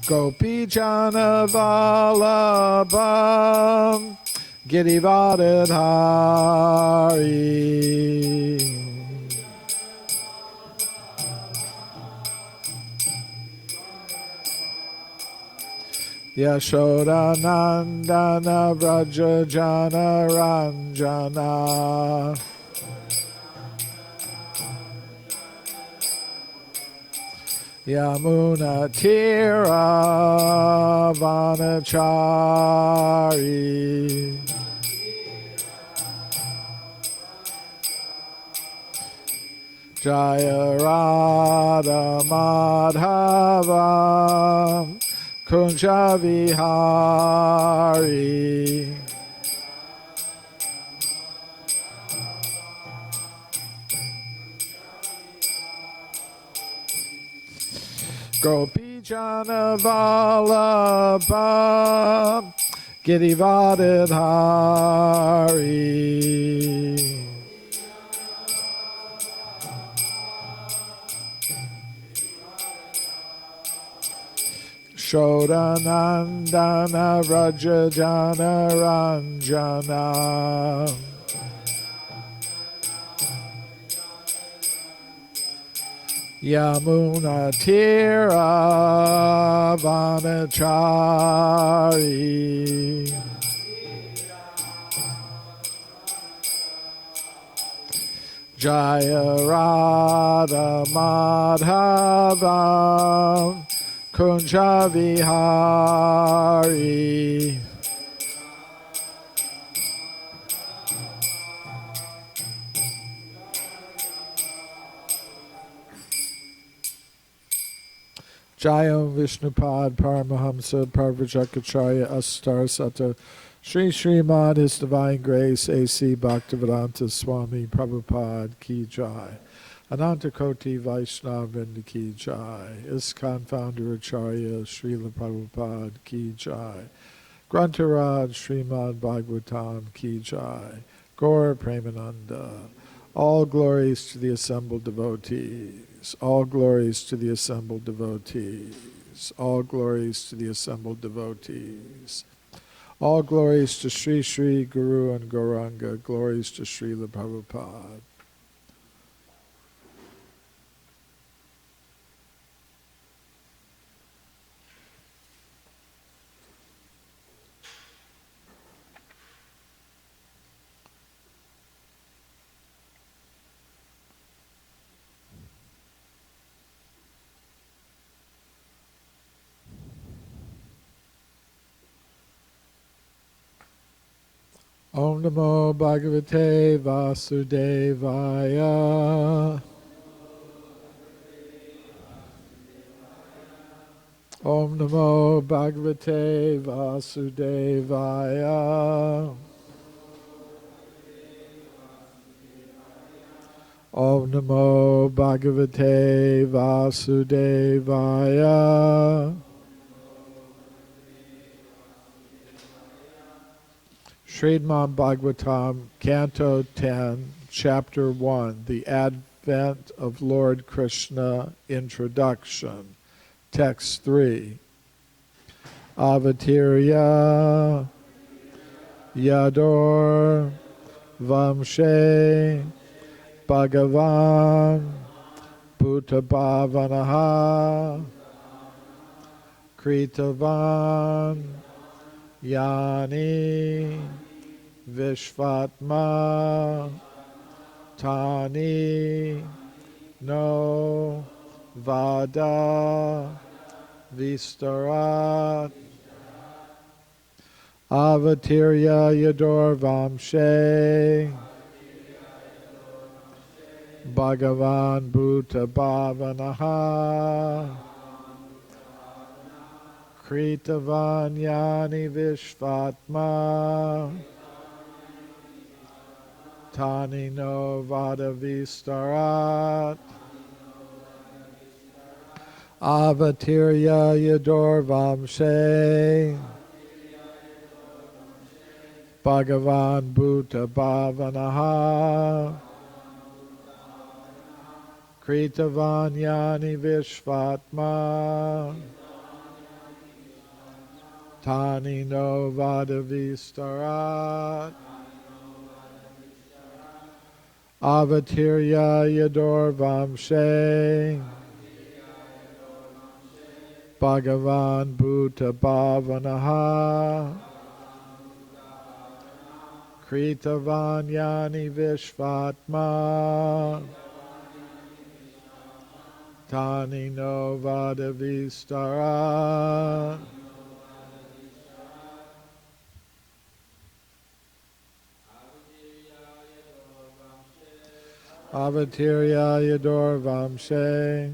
Gopi Jana Vallabham Girivardhari. Yashoda Nandana Vraja Jana Ranjana. Yamuna Tira Vanachari. Jaya Radha Madhava Kunja Vihari. Gopi Jana Vallabha Girivardhari. Shodanandana Vraja Jana Ranjana. Yamuna Tira Vanachari. Jaya Radha Madhava Kunja Vihari. Jayam Vishnupad Paramahamsa Parvajakacharya Astar Sata Sri Srimad His Divine Grace A.C. Bhaktivedanta Swami Prabhupada Ki Jai. Ananta Koti Vaishnav Vrinda Ki Jai. ISKCON Founder Acharya Srila Prabhupada Ki Jai. Grantaraj Srimad Bhagavatam Ki Jai. Gaur Premananda. All glories to the assembled devotees. All glories to the assembled devotees. All glories to the assembled devotees. All glories to Sri Sri Guru and Gauranga. Glories to Srila Prabhupada. Om Namo Bhagavate Vasudevaya. Om Namo Bhagavate Vasudevaya. Om Namo Bhagavate Vasudevaya. Srimad Bhagavatam, Canto 10, Chapter 1, The Advent of Lord Krishna, Introduction. Text 3. Avatirya Yador Vamshe Bhagavan Bhutabhavanaha Kritavan Yani Vishvatma Tani No Vada Vistarat Avatirya Yador Vamshe Bhagavan Bhuta Bhavanaha Kritavanyani Vishvatma Tani no Vada Vistarat Avatirya Yador Vamshe Bhagavan Bhuta Bhavanaha Kritavanyani Vishvatma Tani no Vadavistarat Avatirya Yador Vamshe Bhagavan Bhuta Bhavanaha Kritavanyani Vishvatma Tani no Vadavistarat Avatirya Yador Vamshe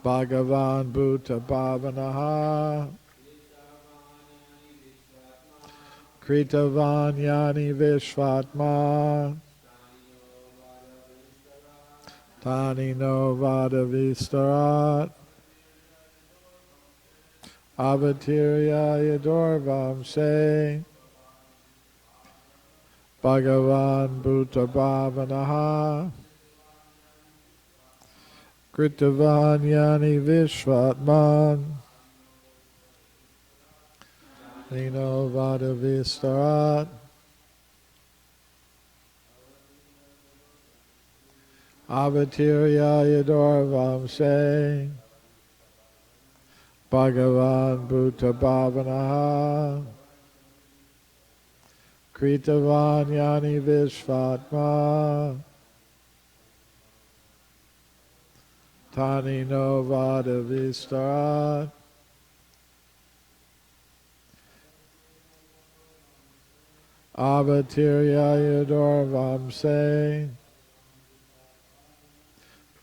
Bhagavan Bhuta Bhavanaha Kritavanyani Vishvatma Tani no Vadavistarat Avatirya Yador Vamshe Bhagavan Bhuta Bhavanaha Kritavanyani Vishvatman Nino Vadavistarat Avatirya Yador Vamshe Bhagavan Bhuta Bhavanaha Kritavanyani Vishvatma Tani no Vadavistarat Avatirya Yador Vamse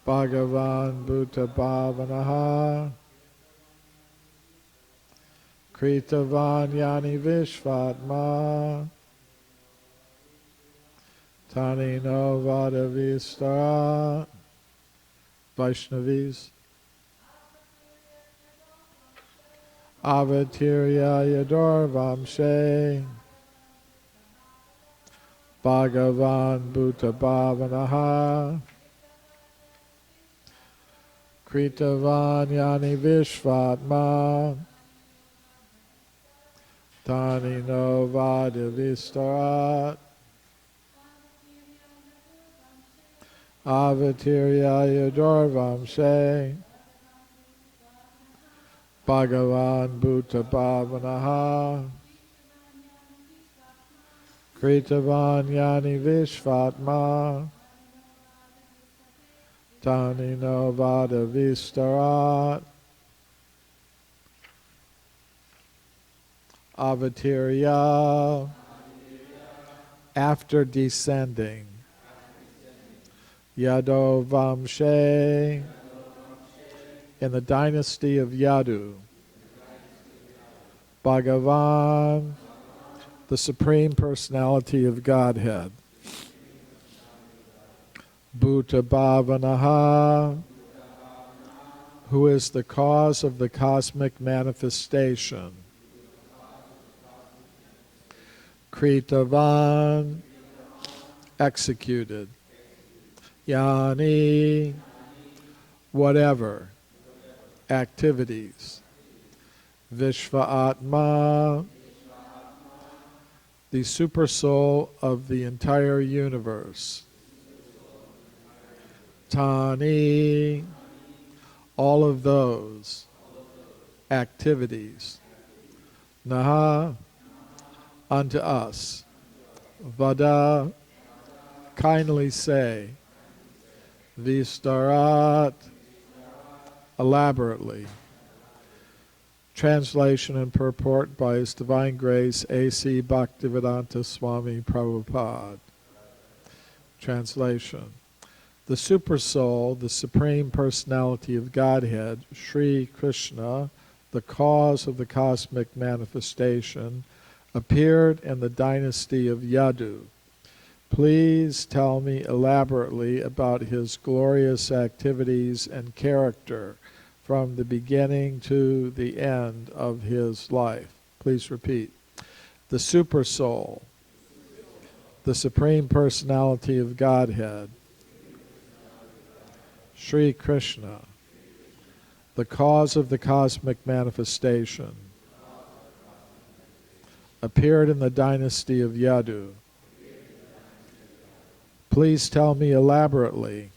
Bhagavan Bhuta Bhavanaha Kritavanyani Vishvatma Tani no Vadavistarat Vaishnavis Avatirya Yador Vamshe Bhagavan Bhuta Bhavanaha Kritavanyani Vishvatma Tani no Vadavistarat Avatirya Yador Vamshe Bhagavan Bhuta Bhavanaha Kritavanyani Vishvatma Tani no Vadavistarat Avatirya after descending Yado Vamshe in the dynasty of Yadu Bhagavan the Supreme Personality of Godhead Bhuta Bhavanaha who is the cause of the cosmic manifestation Kritavan executed Yani whatever activities Vishva Atma the super soul of the entire universe Tani all of those activities Naha unto us Vada kindly say Vistarat elaborately. Translation and purport by His Divine Grace A.C. Bhaktivedanta Swami Prabhupada. Translation. The Supersoul, the Supreme Personality of Godhead, Sri Krishna, the cause of the cosmic manifestation, appeared in the dynasty of Yadu. Please tell me elaborately about his glorious activities and character from the beginning to the end of his life. Please repeat. The Supersoul, the Supreme Personality of Godhead, Sri Krishna, the cause of the cosmic manifestation, appeared in the dynasty of Yadu. Please tell me elaborately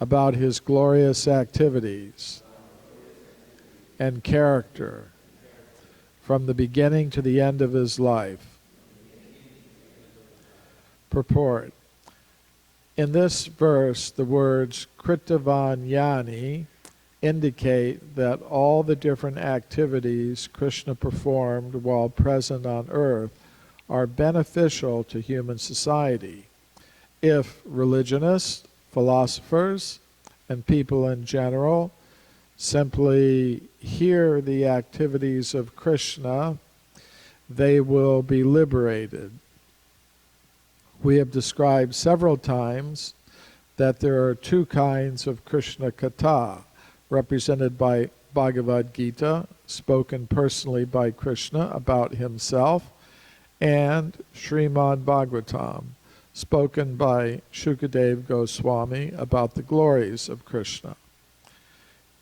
about his glorious activities and character from the beginning to the end of his life. Purport. In this verse, the words Kritavanyani indicate that all the different activities Krishna performed while present on earth are beneficial to human society. If religionists, philosophers, and people in general simply hear the activities of Krishna, they will be liberated. We have described several times that there are two kinds of Krishna Katha, represented by Bhagavad Gita, spoken personally by Krishna about himself, and Srimad Bhagavatam, spoken by Shukadev Goswami about the glories of Krishna.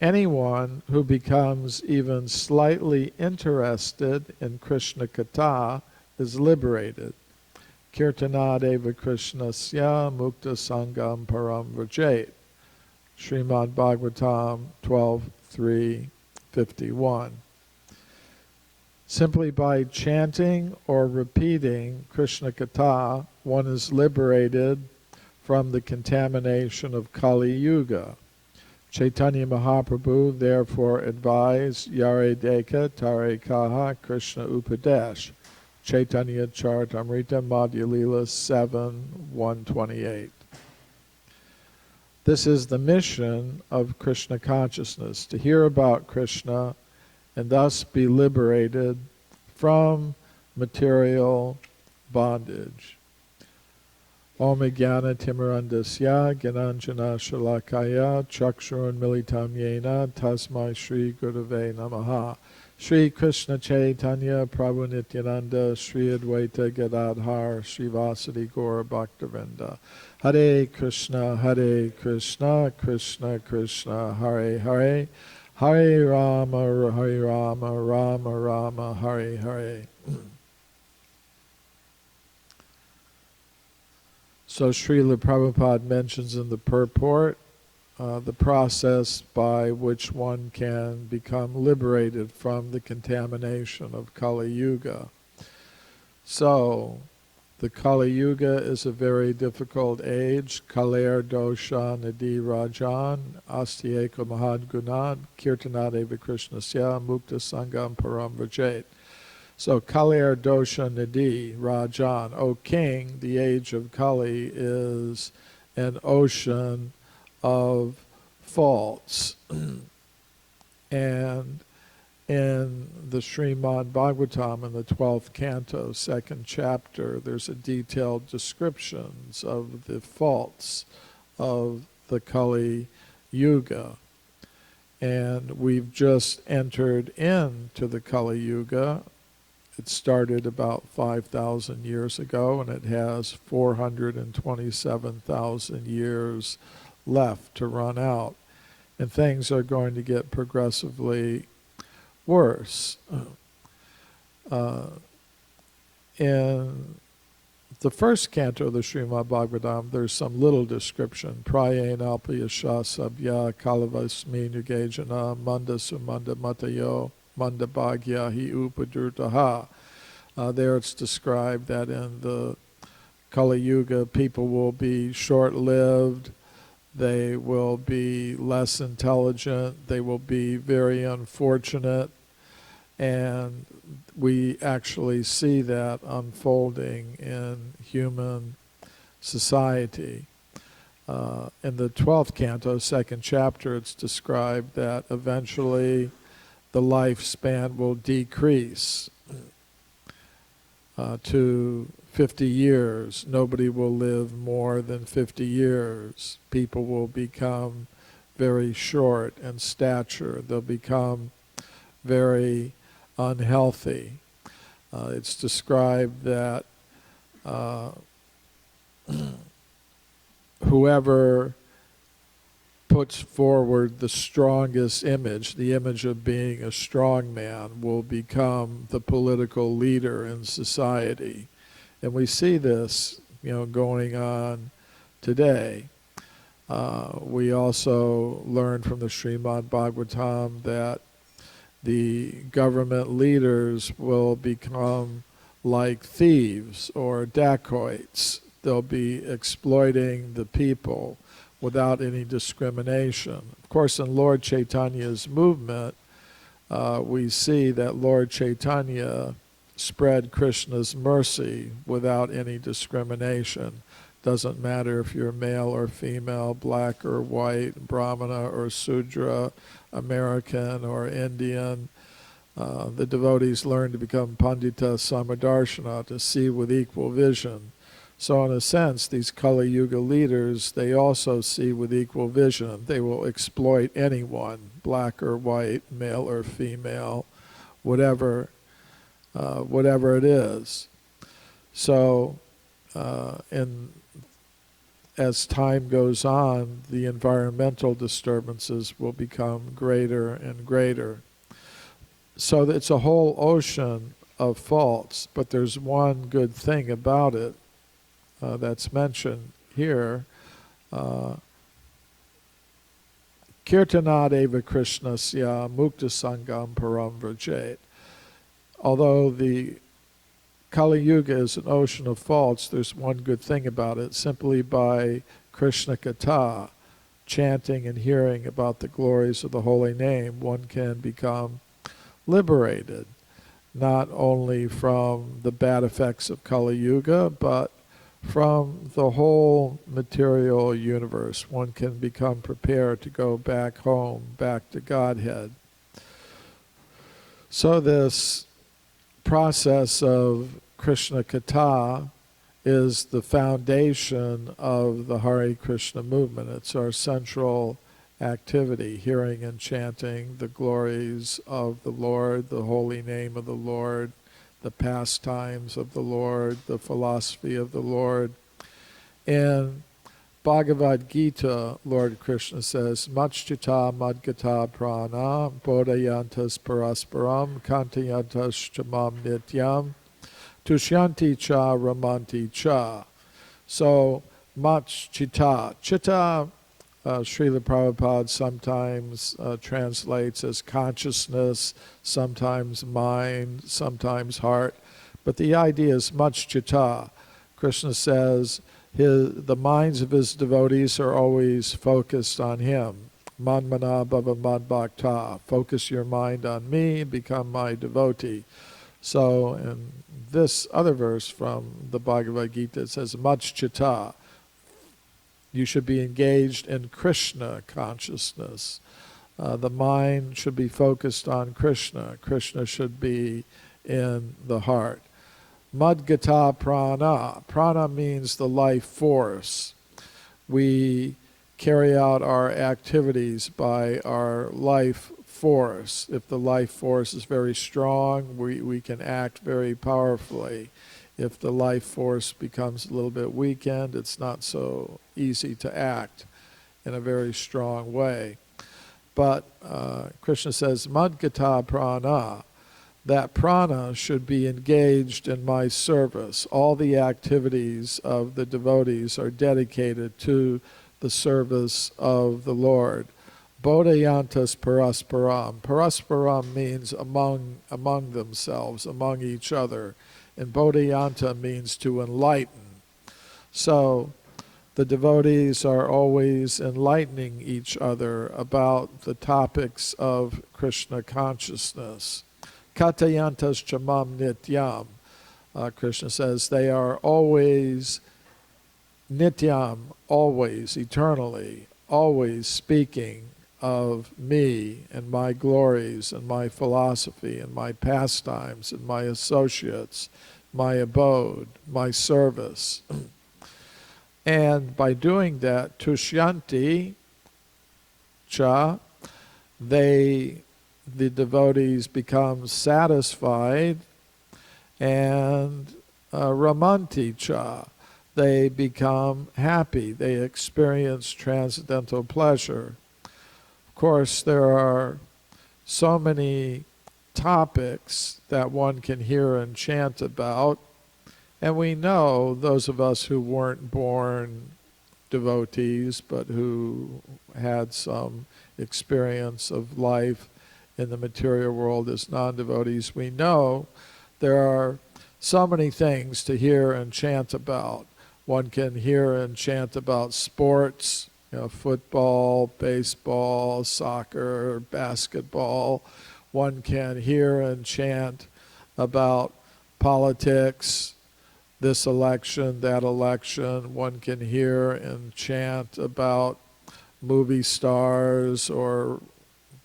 Anyone who becomes even slightly interested in Krishna Katha is liberated. Kirtanadeva Krishnasya Mukta Sangam Param Vrajet. Srimad Bhagavatam 12:3-51. Simply by chanting or repeating Krishna Katha, one is liberated from the contamination of Kali Yuga. Chaitanya Mahaprabhu therefore advised Yare Deka Tare Kaha Krishna Upadesh. Chaitanya Charitamrita Madhya Lila 7:128. This is the mission of Krishna consciousness, to hear about Krishna and thus be liberated from material bondage. Om Jnana Timirandasya Gyananjana Shalakaya Chakshurun Militam Yena Tasmai Shri Gurave Namaha. Shri Krishna Chaitanya Prabhu Nityananda Shri Advaita Gadadhar Shri Vasadi Gaura Bhaktivinoda. Hare Krishna Krishna Krishna Hare Hare, Hare Rama Rama Rama Hare Hare. So Srila Prabhupada mentions in the purport the process by which one can become liberated from the contamination of Kali Yuga. So, the Kali Yuga is a very difficult age. Kaler dosha nadi rajan astyeka mahadgunad kirtanadeva krishnasya mukta sangam param vrajet. So Kaler dosha nadi rajan, O king, the age of Kali is an ocean of faults. And in the Srimad Bhagavatam, in the 12th canto, 2nd chapter, there's a detailed descriptions of the faults of the Kali Yuga. And we've just entered into the Kali Yuga. It started about 5,000 years ago, and it has 427,000 years left to run out. And things are going to get progressively worse. In the first canto of the Srimad Bhagavatam, there's some little description. Prayen alpayasha sabya kalavasmi nugajana manda sumanda matayo manda bhagya hi upadurtaha. There it's described that in the Kali Yuga, people will be short-lived, they will be less intelligent, they will be very unfortunate, and we actually see that unfolding in human society. In the 12th canto, 2nd chapter, it's described that eventually the lifespan will decrease to 50 years. Nobody will live more than 50 years. People will become very short in stature. They'll become very unhealthy. It's described that whoever puts forward the strongest image, the image of being a strong man, will become the political leader in society. And we see this, going on today. We also learn from the Srimad Bhagavatam that the government leaders will become like thieves or dacoits. They'll be exploiting the people without any discrimination. Of course, in Lord Chaitanya's movement, we see that Lord Chaitanya spread Krishna's mercy without any discrimination. Doesn't matter if you're male or female, black or white, Brahmana or Sudra, American or Indian. The devotees learn to become Pandita Samadarshana, to see with equal vision. So in a sense, these Kali Yuga leaders, they also see with equal vision. They will exploit anyone, black or white, male or female, whatever it is. So as time goes on, the environmental disturbances will become greater and greater. So it's a whole ocean of faults, but there's one good thing about it that's mentioned here. Kirtanad eva Krishnasya mukta sangam param vrajet. Although the Kali Yuga is an ocean of faults, there's one good thing about it. Simply by Krishna Katha, chanting and hearing about the glories of the holy name, one can become liberated, not only from the bad effects of Kali Yuga, but from the whole material universe. One can become prepared to go back home, back to Godhead. So this process of Krishna Katha is the foundation of the Hare Krishna movement. It's our central activity, hearing and chanting the glories of the Lord, the holy name of the Lord, the pastimes of the Lord, the philosophy of the Lord. In Bhagavad Gita, Lord Krishna says, Machchita madgata prana bodayantas parasparam kantayantas chamam nityam tushyanti cha ramanti cha. So, machchita. Chitta, Srila Prabhupada sometimes translates as consciousness, sometimes mind, sometimes heart. But the idea is machchita. Krishna says the minds of his devotees are always focused on him. Manmana bhava mad bhakta. Focus your mind on me, become my devotee. So in this other verse from the Bhagavad Gita, it says machchita. You should be engaged in Krishna consciousness. The mind should be focused on Krishna. Krishna should be in the heart. Madgata prana. Prana means the life force. We carry out our activities by our life force. If the life force is very strong, we can act very powerfully. If the life force becomes a little bit weakened, it's not so easy to act in a very strong way. But Krishna says, Madgata prana, that prana should be engaged in my service. All the activities of the devotees are dedicated to the service of the Lord. Bodhayantas parasparam. Parasparam means among themselves, among each other. And Bodhayanta means to enlighten. So the devotees are always enlightening each other about the topics of Krishna consciousness. Katayantas chamam nityam. Krishna says they are always nityam, always, eternally, always speaking of me and my glories and my philosophy and my pastimes and my associates, my abode, my service. And by doing that, tushyanti cha, the devotees become satisfied, and ramanti cha, they become happy, they experience transcendental pleasure. course, there are so many topics that one can hear and chant about, and we know, those of us who weren't born devotees but who had some experience of life in the material world as non-devotees, we know there are so many things to hear and chant about. One can hear and chant about sports, football, baseball, soccer, basketball. One can hear and chant about politics, this election, that election. One can hear and chant about movie stars or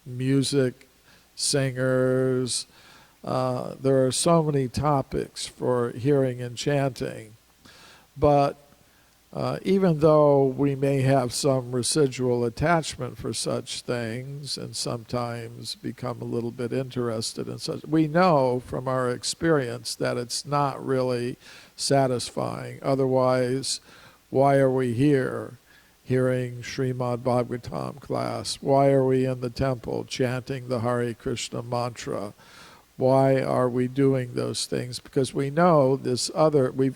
music singers. There are so many topics for hearing and chanting. But even though we may have some residual attachment for such things and sometimes become a little bit interested in such, we know from our experience that it's not really satisfying. Otherwise, why are we here hearing Srimad Bhagavatam class? Why are we in the temple chanting the Hare Krishna mantra? Why are we doing those things? Because we know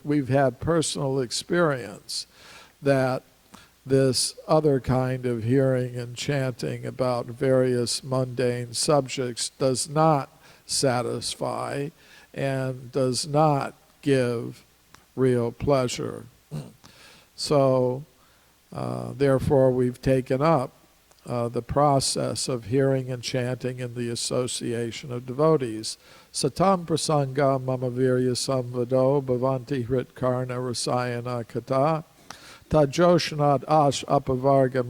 we've had personal experience that this other kind of hearing and chanting about various mundane subjects does not satisfy and does not give real pleasure. So, therefore, we've taken up the process of hearing and chanting in the association of devotees. Satam prasanga mama virya samvado bhavanti hritkarna rasayana kata tajoshanat ash apavarga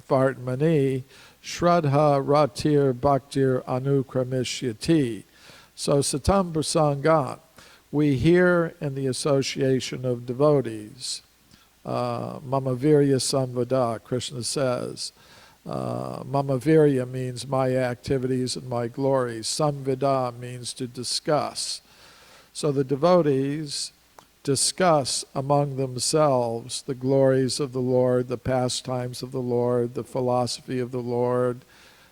vartmani shraddha ratir bhaktir anukramishyati. So satam prasanga, we hear in the association of devotees. Mama virya samvada, Krishna says. Mama virya means my activities and my glories. Samvida means to discuss. So the devotees discuss among themselves the glories of the Lord, the pastimes of the Lord, the philosophy of the Lord,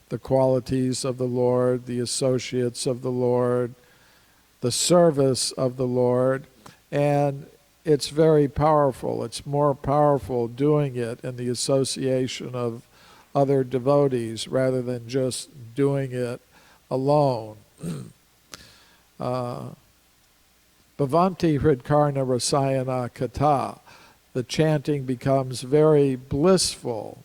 the qualities of the Lord, the associates of the Lord, the service of the Lord, and it's very powerful. It's more powerful doing it in the association of other devotees rather than just doing it alone. Bhavanti Hridkarna Rasayana Kata, the chanting becomes very blissful,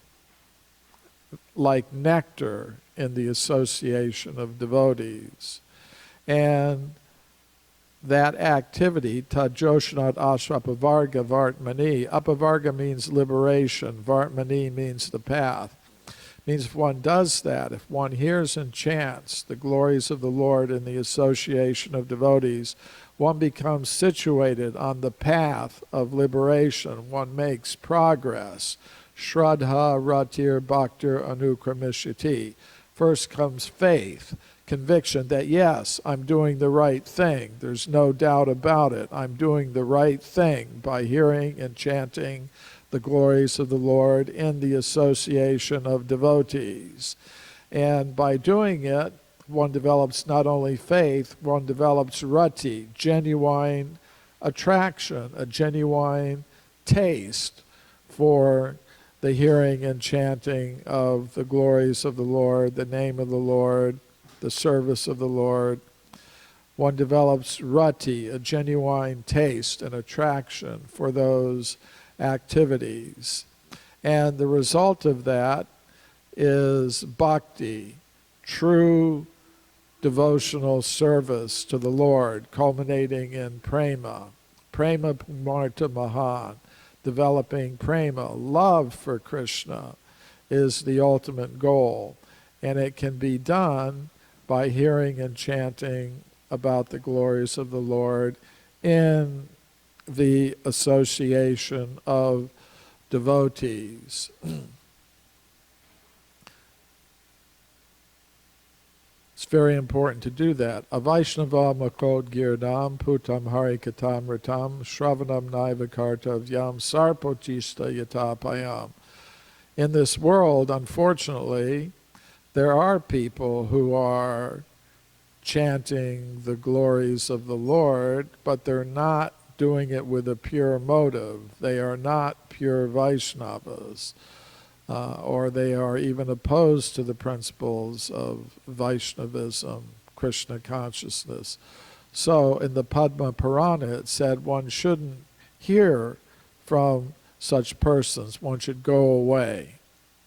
like nectar in the association of devotees. And that activity, Tajoshnat Ashrapavarga Vartmani, Apavarga means liberation, Vartmani means the path. Means if one does that, if one hears and chants the glories of the Lord in the association of devotees, one becomes situated on the path of liberation. One makes progress. Shraddha Ratir Bhaktir Anukramishyati. First comes faith, conviction that yes, I'm doing the right thing. There's no doubt about it. I'm doing the right thing by hearing and chanting the glories of the Lord in the association of devotees. And by doing it, one develops not only faith, one develops rati, genuine attraction, a genuine taste for the hearing and chanting of the glories of the Lord, the name of the Lord, the service of the Lord. One develops rati, a genuine taste and attraction for those activities. And the result of that is bhakti, true devotional service to the Lord, culminating in prema, prema pumarta mahan, developing prema, love for Krishna is the ultimate goal. And it can be done by hearing and chanting about the glories of the Lord in the association of devotees. It's very important to do that. Avaishnava makod girdam putam harikatam ritam shravanam naiva kartavyam sarpotista yatapayam. In this world, unfortunately, there are people who are chanting the glories of the Lord, but they're not doing it with a pure motive. They are not pure Vaishnavas, or they are even opposed to the principles of Vaishnavism, Krishna consciousness. So in the Padma Purana it said one shouldn't hear from such persons. One should go away.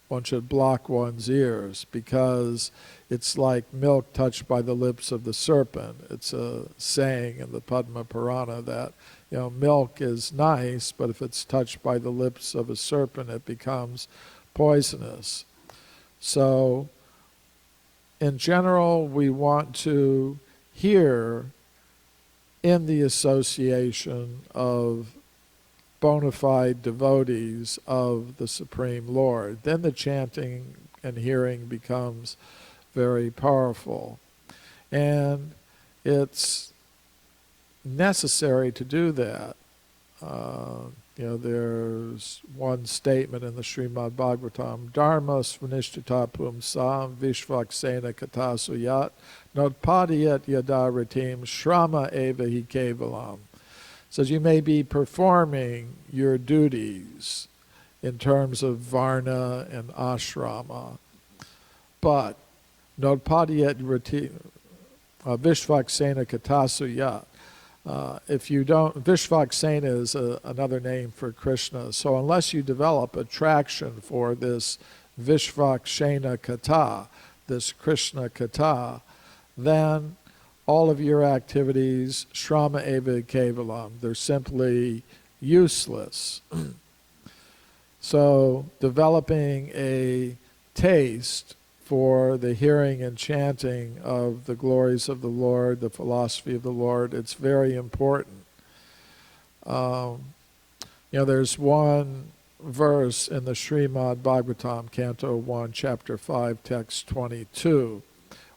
One should block one's ears, because it's like milk touched by the lips of the serpent. It's a saying in the Padma Purana that, milk is nice, but if it's touched by the lips of a serpent, it becomes poisonous. So, in general, we want to hear in the association of bona fide devotees of the Supreme Lord. Then the chanting and hearing becomes very powerful. And it's necessary to do that. There's one statement in the Srimad Bhagavatam, Dharma svanishtita pumsam vishvaksena katasu yat notpadiyat yada ritim shrama eva hi kevalam. Says you may be performing your duties in terms of varna and ashrama, but notpadiyat vishvaksena katasu yat. If you don't, Vishvaksena is another name for Krishna. So unless you develop attraction for this Vishvakshena Kata, this Krishna Kata, then all of your activities, Shrama Eva Kevalam, they're simply useless. So developing a taste for the hearing and chanting of the glories of the Lord, the philosophy of the Lord, it's very important. There's one verse in the Srimad Bhagavatam, Canto 1, Chapter 5, Text 22,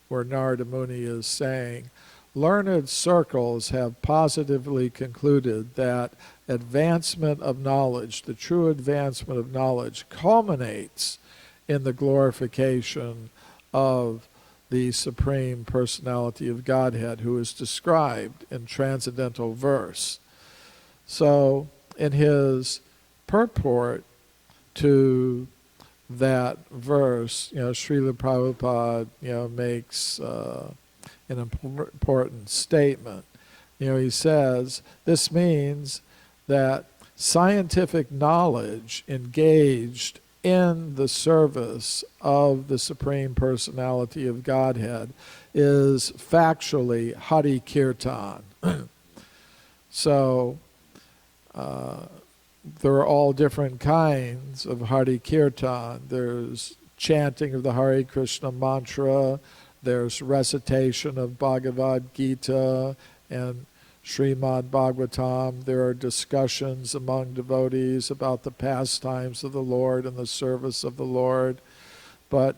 where Narada Muni is saying, learned circles have positively concluded that advancement of knowledge, the true advancement of knowledge, culminates in the glorification of the Supreme Personality of Godhead, who is described in transcendental verse. So, in his purport to that verse, Srila Prabhupada, makes an important statement. He says, this means that scientific knowledge engaged in the service of the Supreme Personality of Godhead is factually Hari Kirtan. So there are all different kinds of Hari Kirtan. There's chanting of the Hare Krishna mantra, there's recitation of Bhagavad Gita and Srimad Bhagavatam. There are discussions among devotees about the pastimes of the Lord and the service of the Lord. But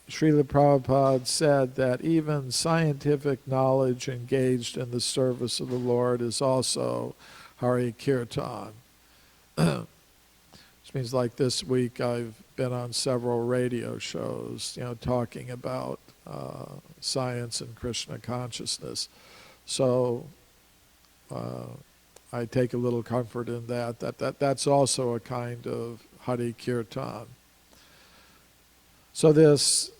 Srila Prabhupada said that even scientific knowledge engaged in the service of the Lord is also Hari Kirtan. Which means like this week I've been on several radio shows, talking about science and Krishna consciousness. So I take a little comfort in that's also a kind of Hari Kirtan. So this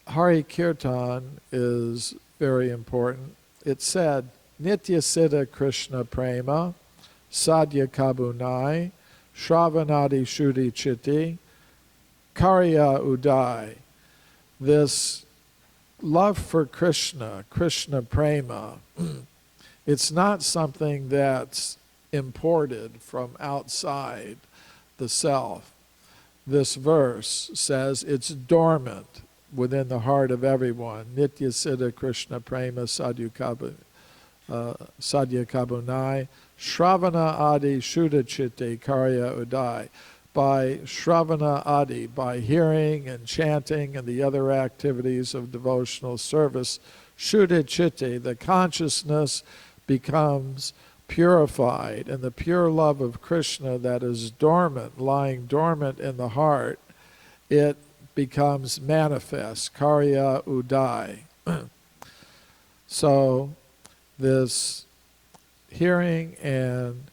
Hari Kirtan is very important. It said, Nitya Siddha Krishna Prema, Sadhya Kabunai, Shravanadi Shuddhi Chitti, Karya Udai. This love for Krishna, Krishna Prema, it's not something that's imported from outside the self. This verse says it's dormant within the heart of everyone. Nitya Siddha Krishna Prema Sadhya Kabunai, Shravana Adi Shuddha Chitti Karya Udai. By Shravana Adi, by hearing and chanting and the other activities of devotional service, Shuddha Chitti, the consciousness becomes purified, and the pure love of Krishna that is dormant, lying dormant in the heart, it becomes manifest, karya udai. So this hearing and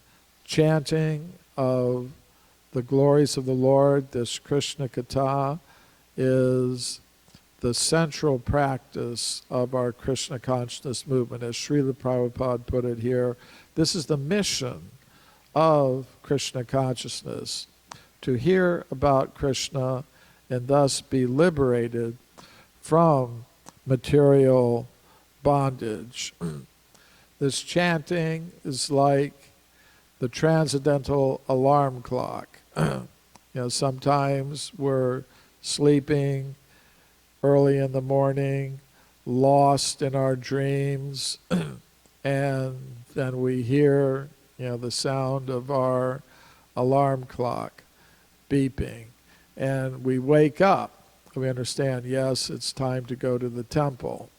chanting of the glories of the Lord, this Krishna Katha, is the central practice of our Krishna consciousness movement. As Srila Prabhupada put it here, this is the mission of Krishna consciousness, to hear about Krishna and thus be liberated from material bondage. This chanting is like the transcendental alarm clock. Sometimes we're sleeping early in the morning, lost in our dreams, and then we hear, the sound of our alarm clock beeping, and we wake up. We understand, yes, it's time to go to the temple.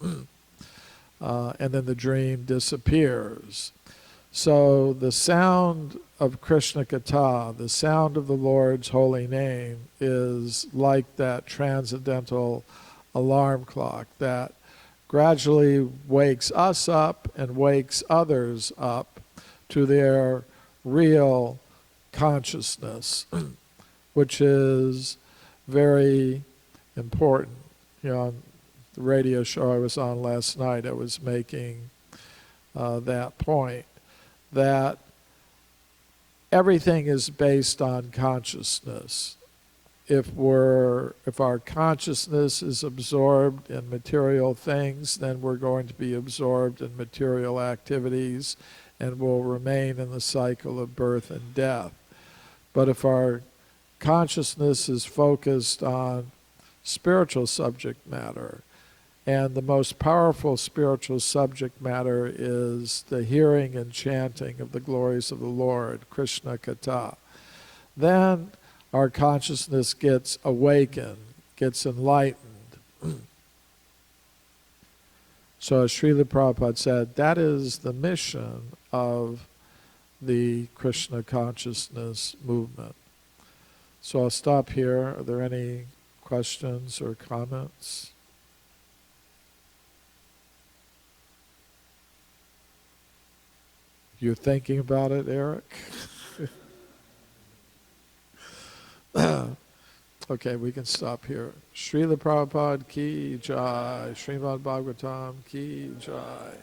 And then the dream disappears. So the sound of Krishna Katha, the sound of the Lord's holy name, is like that transcendental alarm clock that gradually wakes us up and wakes others up to their real consciousness, which is very important. On the radio show I was on last night, I was making that point, that everything is based on consciousness. If our consciousness is absorbed in material things, then we're going to be absorbed in material activities and will remain in the cycle of birth and death. But if our consciousness is focused on spiritual subject matter, and the most powerful spiritual subject matter is the hearing and chanting of the glories of the Lord, Krishna Katha, then our consciousness gets awakened, gets enlightened. So as Srila Prabhupada said, that is the mission of the Krishna consciousness movement. So I'll stop here. Are there any questions or comments? You're thinking about it, Eric? Okay, we can stop here. Srila Prabhupada ki jai, Srimad Bhagavatam ki jai.